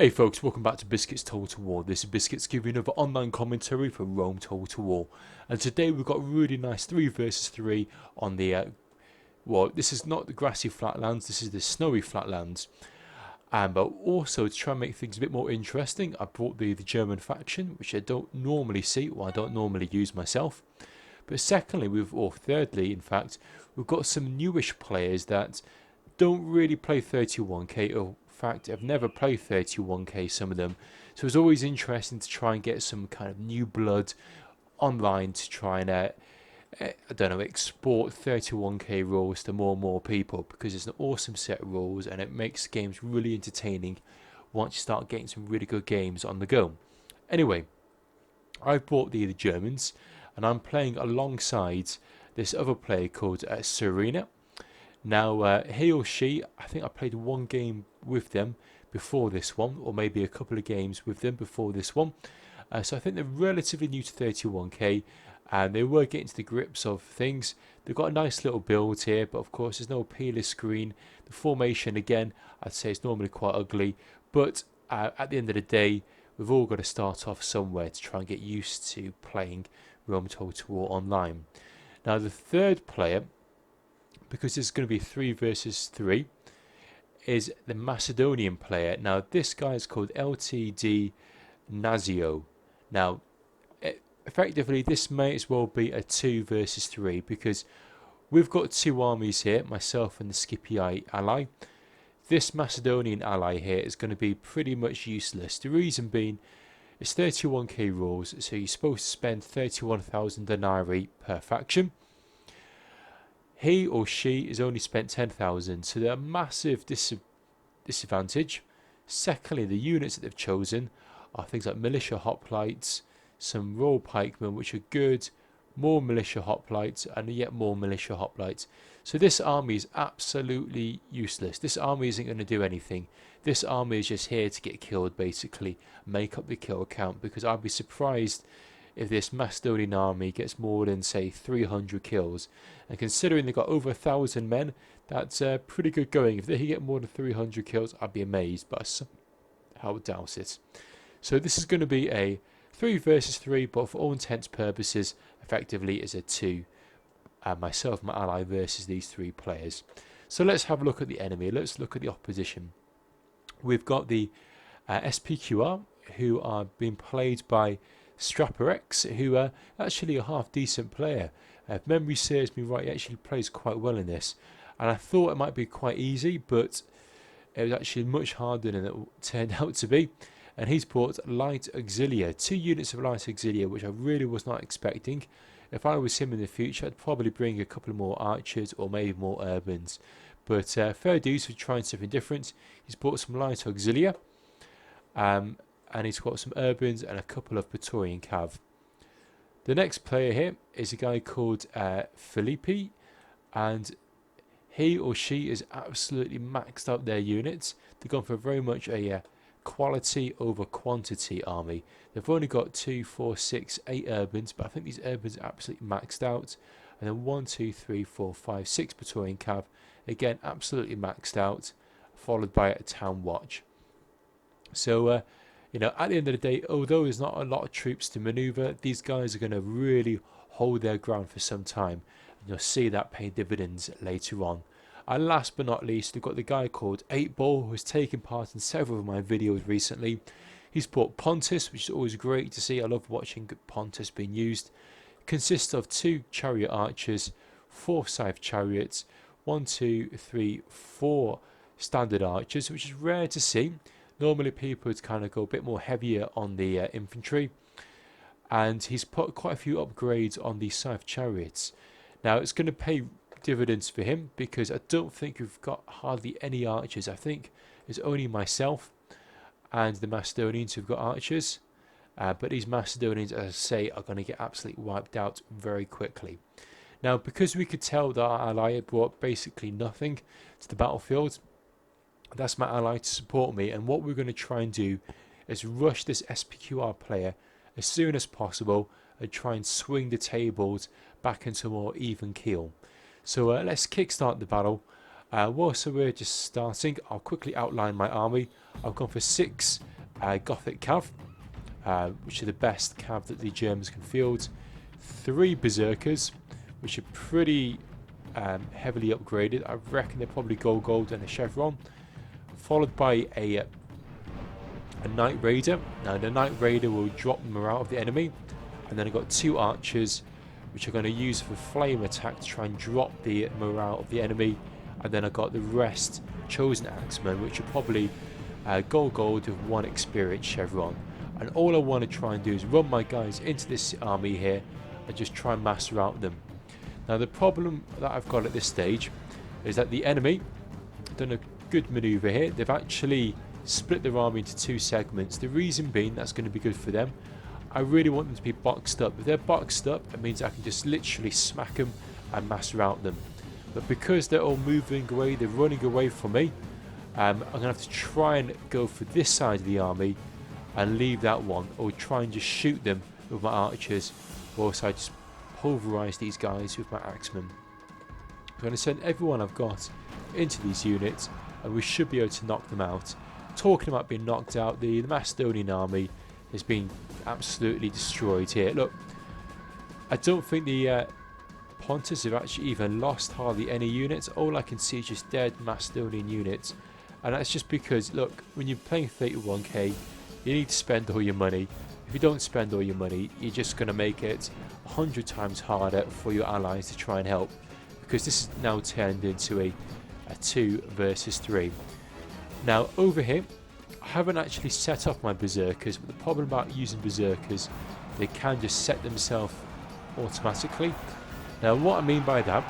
Hey folks, welcome back to Biscuits Total War. This is Biscuits giving you another online commentary for Rome Total War. And today we've got a really nice 3 versus 3 on the, well, this is not the grassy flatlands, this is the snowy flatlands. But also to try and make things a bit more interesting, I brought the German faction, which I don't normally see, or I don't normally use myself. But secondly, or thirdly in fact, we've got some newish players that don't really play 31k, or in fact I've never played 31k, some of them, so it's always interesting to try and get some kind of new blood online to try and I don't know, export 31k rules to more and more people, because it's an awesome set of rules and it makes games really entertaining once you start getting some really good games on the go. Anyway, I've bought the Germans and I'm playing alongside this other player called Surena. Now, he or she, I think I played one game with them before this one, or maybe a couple of games with them before this one. So I think they're relatively new to 31k, and they were getting to the grips of things. They've got a nice little build here, but of course there's no peeler screen. The formation, again, I'd say it's normally quite ugly, but at the end of the day, we've all got to start off somewhere to try and get used to playing Rome Total War online. Now, the third player, because it's going to be 3 versus 3, is the Macedonian player. Now this guy is called LTD Nazoz. Now effectively this may as well be a 2 versus 3, because we've got 2 armies here, myself and the Scipii ally. This Macedonian ally here is going to be pretty much useless. The reason being, it's 31k rules, so you're supposed to spend 31,000 denarii per faction. He or she has only spent 10,000, so they're a massive disadvantage. Secondly, the units that they've chosen are things like militia hoplites, some royal pikemen, which are good, more militia hoplites, and yet more militia hoplites. So this army is absolutely useless. This army isn't going to do anything. This army is just here to get killed, basically, make up the kill count, because I'd be surprised if this Macedonian army gets more than, say, 300 kills. And considering they've got over 1,000 men, that's pretty good going. If they get more than 300 kills, I'd be amazed, but I somehow doubt it. So this is going to be a 3 versus 3, but for all intents and purposes, effectively is a 2. Myself, my ally, versus these 3 players. So let's have a look at the enemy. Let's look at the opposition. We've got the SPQR, who are being played by Staperex, who are actually a half decent player. If memory serves me right, he actually plays quite well in this, and I thought it might be quite easy, but it was actually much harder than it turned out to be. And he's brought light auxilia, 2 units of light auxilia, which I really was not expecting. If I was him in the future, I'd probably bring a couple more archers or maybe more urbans, but fair dues for trying something different. He's brought some light auxilia, and he's got some urbans and a couple of Praetorian cav. The next player here is a guy called Phiphe, and he or she is absolutely maxed out their units. They've gone for very much a quality over quantity army. They've only got 2, 4, 6, 8 urbans, but I think these urbans are absolutely maxed out. And then 1, 2, 3, 4, 5, 6 Praetorian cav, again absolutely maxed out, followed by a town watch. So you know, at the end of the day, although there's not a lot of troops to maneuver, these guys are going to really hold their ground for some time. And you'll see that pay dividends later on. And last but not least, we've got the guy called 8ball, who has taken part in several of my videos recently. He's bought Pontus, which is always great to see. I love watching Pontus being used. Consists of 2 chariot archers, 4 scythe chariots, 1, 2, 3, 4 standard archers, which is rare to see. Normally people would kind of go a bit more heavier on the infantry, and he's put quite a few upgrades on the scythe chariots. Now it's going to pay dividends for him, because I don't think we've got hardly any archers. I think it's only myself and the Macedonians who've got archers, but these Macedonians, as I say, are going to get absolutely wiped out very quickly. Now, because we could tell that our ally had brought basically nothing to the battlefield, that's my ally to support me, and what we're going to try and do is rush this SPQR player as soon as possible and try and swing the tables back into a more even keel. So let's kickstart the battle. Whilst we're just starting, I'll quickly outline my army. I've gone for 6 Gothic Cav, which are the best Cav that the Germans can field. 3 Berserkers, which are pretty heavily upgraded. I reckon they're probably gold and a chevron. Followed by a Knight Raider. Now the Knight Raider will drop the morale of the enemy. And then I've got 2 Archers, which I'm going to use for flame attack to try and drop the morale of the enemy. And then I've got the rest Chosen Axemen, which are probably gold with 1 experience chevron. And all I want to try and do is run my guys into this army here and just try and master out them. Now the problem that I've got at this stage is that the enemy have done a good maneuver here. They've actually split their army into 2 segments. The reason being that's going to be good for them. I really want them to be boxed up. If they're boxed up, it means I can just literally smack them and master out them. But because they're all moving away, they're running away from me, I'm going to have to try and go for this side of the army and leave that one, or try and just shoot them with my archers, whilst I just pulverise these guys with my axemen. I'm going to send everyone I've got into these units, and we should be able to knock them out. Talking about being knocked out, the Macedonian army has been absolutely destroyed here. Look, I don't think the Pontus have actually even lost hardly any units. All I can see is just dead Macedonian units, and that's just because, look, when you're playing 31k, you need to spend all your money. If you don't spend all your money, you're just going to make it 100 times harder for your allies to try and help, because this is now turned into a 2 versus 3. Now over here, I haven't actually set up my Berserkers, but the problem about using Berserkers, they can just set themselves automatically. Now what do I mean by that?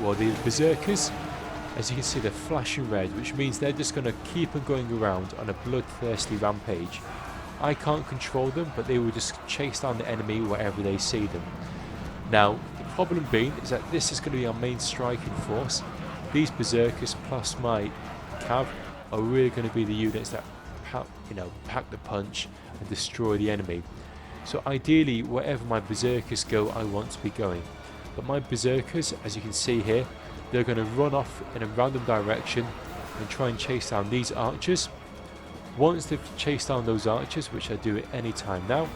Well, the Berserkers, as you can see, they're flashing red, which means they're just going to keep on going around on a bloodthirsty rampage. I can't control them, but they will just chase down the enemy wherever they see them. Now the problem being is that this is going to be our main striking force. These Berserkers plus my Cav are really going to be the units that pack the punch and destroy the enemy. So ideally, wherever my Berserkers go, I want to be going. But my Berserkers, as you can see here, they're going to run off in a random direction and try and chase down these archers. Once they've chased down those archers, which I do at any time now,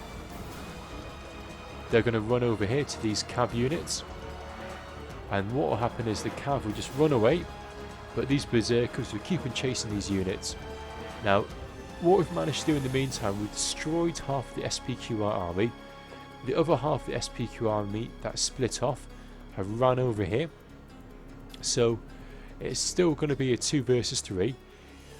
they're going to run over here to these Cav units. And what will happen is the Cav will just run away, but these Berserkers will keep on chasing these units. Now, what we've managed to do in the meantime, we've destroyed half of the SPQR army. The other half of the SPQR army that split off have run over here. So it's still going to be a 2 versus 3.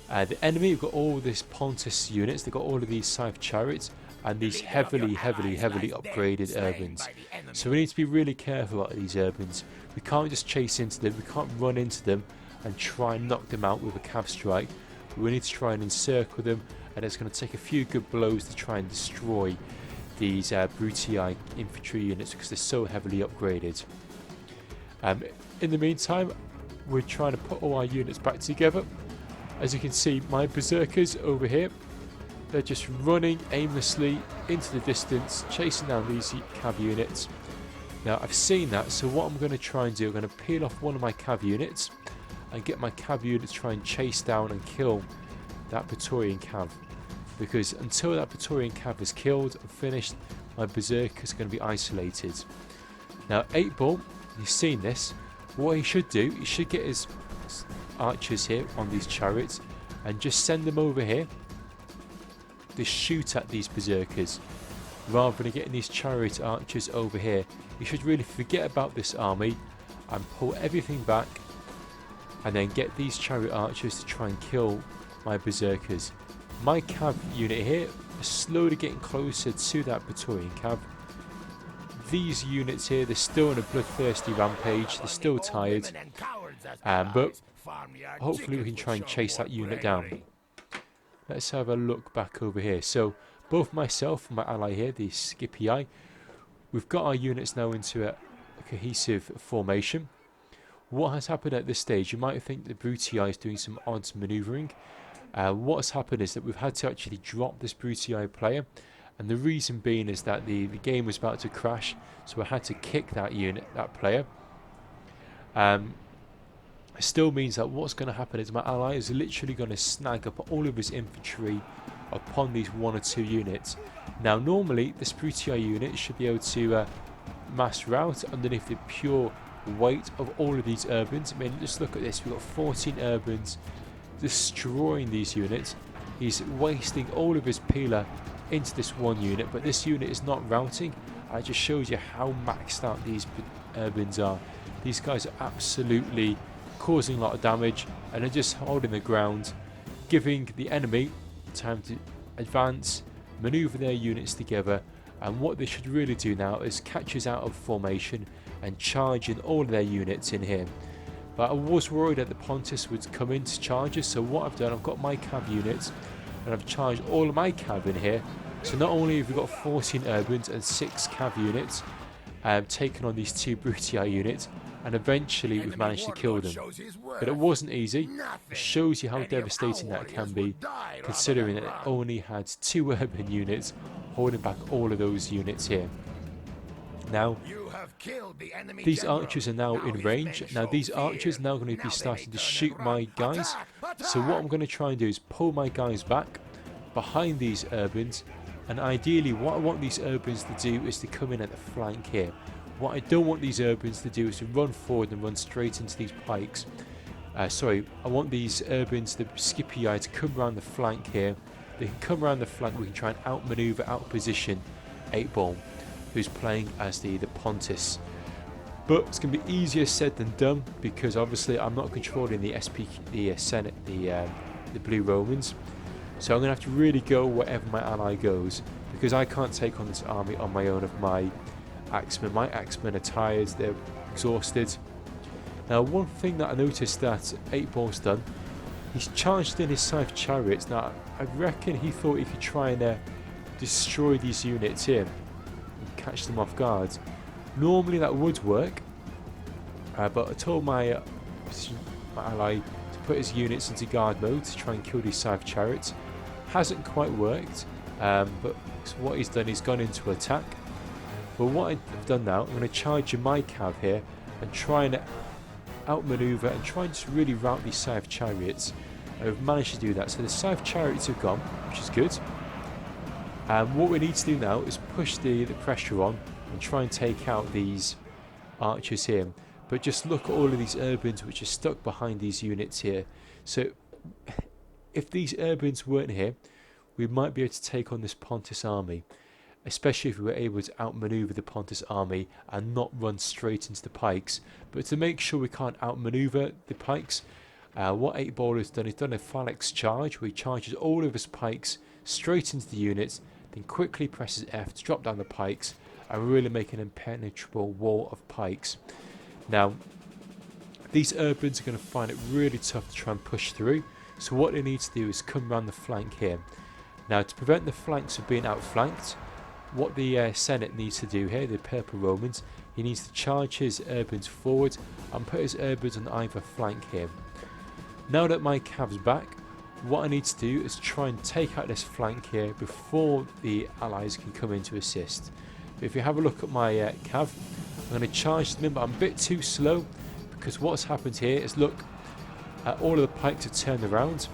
The enemy have got all these Pontus units, they've got all of these Scythe chariots and these heavily upgraded urbans. So we need to be really careful about these urbans. We can't just chase into them, we can't run into them and try and knock them out with a Cav strike. We need to try and encircle them, and it's going to take a few good blows to try and destroy these Brutii infantry units because they're so heavily upgraded. In the meantime, we're trying to put all our units back together. As you can see, my Berserkers over here, they're just running aimlessly into the distance, chasing down these Cav units. Now I've seen that, so what I'm going to try and do, I'm going to peel off one of my Cav units and get my Cav unit to try and chase down and kill that Praetorian Cav, because until that Praetorian Cav is killed and finished, my Berserkers are going to be isolated. Now 8-Ball, you've seen this, what he should do, he should get his archers here on these chariots and just send them over here to shoot at these Berserkers, rather than getting these chariot archers over here. You should really forget about this army and pull everything back, and then get these chariot archers to try and kill my Berserkers. My Cav unit here is slowly getting closer to that Praetorian Cav. These units here, they're still in a bloodthirsty rampage, they're still tired, but hopefully we can try and chase that unit down. Let's have a look back over here. So both myself and my ally here, the Scipii, we've got our units now into a cohesive formation. What has happened at this stage, you might think the Brutii is doing some odds manoeuvring. What's happened is that we've had to actually drop this Brutii player, and the reason being is that the game was about to crash, so I had to kick that unit, that player. It still means that what's going to happen is my ally is literally going to snag up all of his infantry upon these 1 or 2 units. Now normally this Brutii unit should be able to master out underneath the pure weight of all of these urbans. I mean, just look at this, we've got 14 urbans destroying these units. He's wasting all of his peeler into this one unit, but this unit is not routing. It just shows you how maxed out these urbans are. These guys are absolutely causing a lot of damage and are just holding the ground, giving the enemy time to advance, maneuver their units together, and what they should really do now is catch us out of formation and charge in all of their units in here. But I was worried that the Pontus would come in to charge us, so what I've done, I've got my cav units and I've charged all of my cav in here. So not only have we got 14 urbans and 6 cav units taking on these 2 Brutii units, and eventually we've managed to kill them. But it wasn't easy. It shows you how devastating that can be, considering that it only had 2 urban units holding back all of those units here. Now, these archers are now in range. Now these archers are now going to be starting to shoot my guys. So what I'm going to try and do is pull my guys back behind these urbans, and ideally what I want these urbans to do is to come in at the flank here. What I don't want these urbans to do is to run forward and run straight into these pikes. I want these urbans, the Scipii, to come around the flank here. They can come around the flank, we can try and outmaneuver, outposition 8-Ball, who's playing as the Pontus. But it's going to be easier said than done, because obviously I'm not controlling the Senate, the Blue Romans. So I'm going to have to really go wherever my ally goes, because I can't take on this army on my own of my axemen. My axemen are tired, they're exhausted. Now one thing that I noticed that 8-Ball's done, he's charged in his Scythe chariots. Now I reckon he thought he could try and destroy these units here and catch them off guard. Normally that would work, but I told my ally to put his units into guard mode to try and kill these Scythe chariots. Hasn't quite worked, but what he's done, he's gone into attack. But what I've done now, I'm going to charge in my cav here and try and outmaneuver and try and just really rout these Scythe chariots. And we've managed to do that. So the Scythe chariots have gone, which is good. And what we need to do now is push the pressure on and try and take out these archers here. But just look at all of these urbans which are stuck behind these units here. So if these urbans weren't here, we might be able to take on this Pontus army, especially if we were able to outmaneuver the Pontus army and not run straight into the pikes. But to make sure we can't outmaneuver the pikes, what 8-Ball has done, he's done a phalanx charge where he charges all of his pikes straight into the units, then quickly presses F to drop down the pikes and really make an impenetrable wall of pikes. Now these urbans are going to find it really tough to try and push through, so what they need to do is come around the flank here. Now to prevent the flanks from being outflanked, what the Senate needs to do here, the Purple Romans, he needs to charge his urbans forward and put his urbans on either flank here. Now that my cav's back, what I need to do is try and take out this flank here before the allies can come in to assist. But if you have a look at my cav, I'm going to charge them in, but I'm a bit too slow, because what's happened here is, look, all of the pikes have turned around.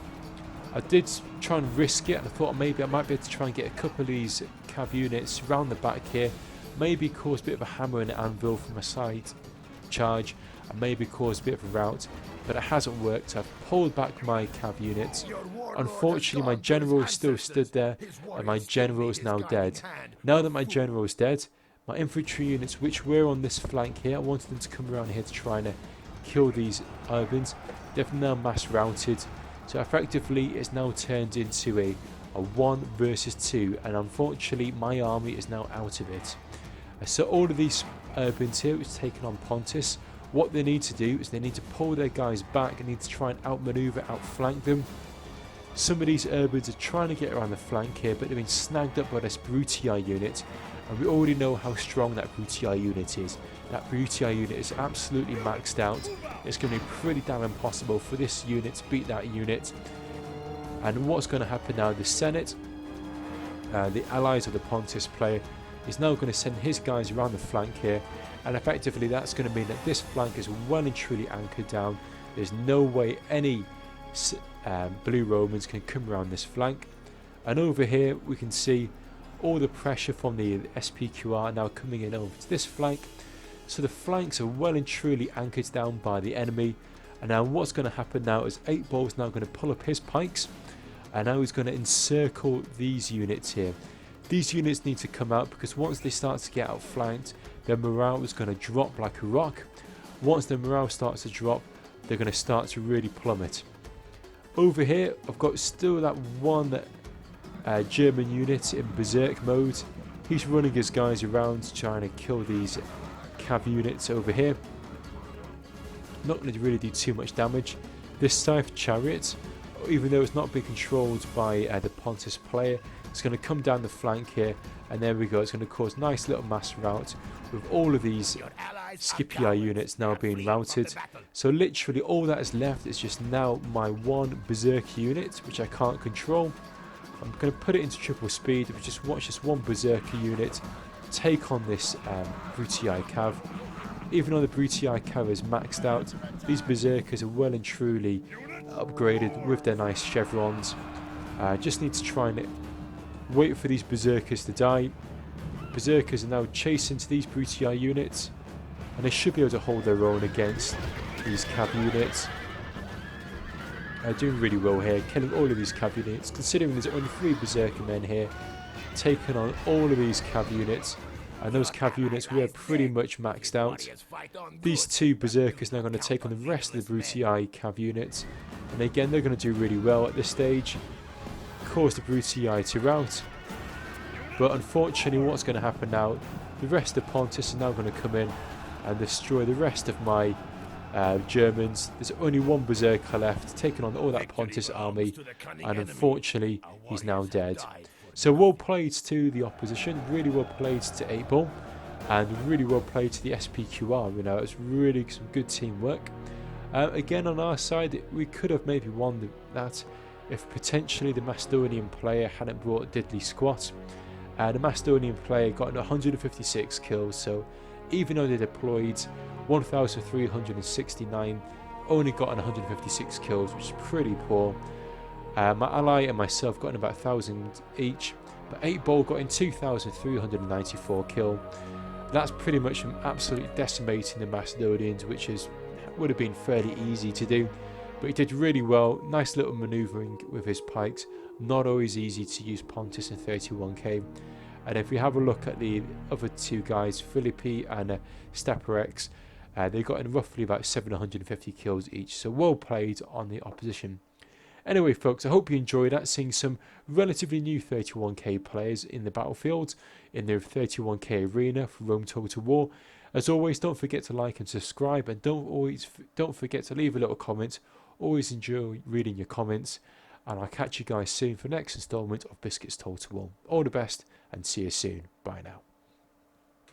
I did try and risk it, and I thought maybe I might be able to try and get a couple of these cav units round the back here, maybe cause a bit of a hammer and anvil from a side charge, and maybe cause a bit of a rout, but it hasn't worked. I've pulled back my cav units. Unfortunately my general is still stood there, and my general is now dead. Now that my general is dead, my infantry units which were on this flank here, I wanted them to come around here to try and kill these urbans. They've now mass routed, so effectively it's now turned into a 1 versus 2, and unfortunately my army is now out of it. So all of these urbans here which taken on Pontus, what they need to do is they need to pull their guys back and need to try and outmaneuver, outflank them. Some of these urbans are trying to get around the flank here, but they've been snagged up by this Brutii unit, and we already know how strong that Brutii unit is. That Brutii unit is absolutely maxed out. It's going to be pretty damn impossible for this unit to beat that unit. And what's going to happen now, the Senate, the allies of the Pontus player, is now going to send his guys around the flank here, and effectively that's going to mean that this flank is well and truly anchored down. There's no way any blue Romans can come around this flank. And over here we can see all the pressure from the SPQR now coming in over to this flank. So the flanks are well and truly anchored down by the enemy. And now what's going to happen now is 8ball is now going to pull up his pikes. And now he's going to encircle these units here. These units need to come out because once they start to get outflanked, their morale is going to drop like a rock. Once their morale starts to drop, they're going to start to really plummet. Over here, I've got still that one German unit in berserk mode. He's running his guys around trying to kill these cav units over here. Not going to really do too much damage. This Scythe chariot, even though it's not being controlled by the Pontus player, it's going to come down the flank here, and there we go. It's going to cause nice little mass rout with all of these Scipii units now being routed. So literally all that is left is just now my one berserk unit, which I can't control. I'm going to put it into triple speed, but just watch this one berserker unit take on this Brutii cav. Even though the Brutii cav is maxed out, these berserkers are well and truly upgraded with their nice chevrons. Just need to try and wait for these berserkers to die. Berserkers are now chasing to these Brutii units, and they should be able to hold their own against these cav units. Doing really well here, killing all of these cav units, considering there's only 3 berserker men here, taking on all of these cav units, and those cav units were pretty much maxed out. These 2 berserkers now going to take on the rest of the Brutii cav units, and again they're going to do really well at this stage, cause the Brutii to rout. But unfortunately what's going to happen now, the rest of Pontus are now going to come in and destroy the rest of my Germans. There's only one berserker left, taking on all that Pontus army, and unfortunately he's now dead. So well played to the opposition, really well played to 8ball, and really well played to the SPQR. You know, it's really some good teamwork. Again on our side, we could have maybe won that if potentially the Macedonian player hadn't brought diddly squat. The Macedonian player got 156 kills, so even though they deployed 1,369, only got 156 kills, which is pretty poor. My ally and myself got in about 1,000 each, but 8ball got in 2,394 kill. That's pretty much absolutely decimating the Macedonians, which would have been fairly easy to do. But he did really well, nice little manoeuvring with his pikes. Not always easy to use Pontus in 31k. And if we have a look at the other 2 guys, Phiphe and Staperex, they got in roughly about 750 kills each. So well played on the opposition. Anyway folks, I hope you enjoyed that, seeing some relatively new 31k players in the battlefield, in the 31k arena for Rome Total War. As always, don't forget to like and subscribe, and don't forget to leave a little comment. Always enjoy reading your comments, and I'll catch you guys soon for the next instalment of Biscuits Total War. All the best, and see you soon. Bye now.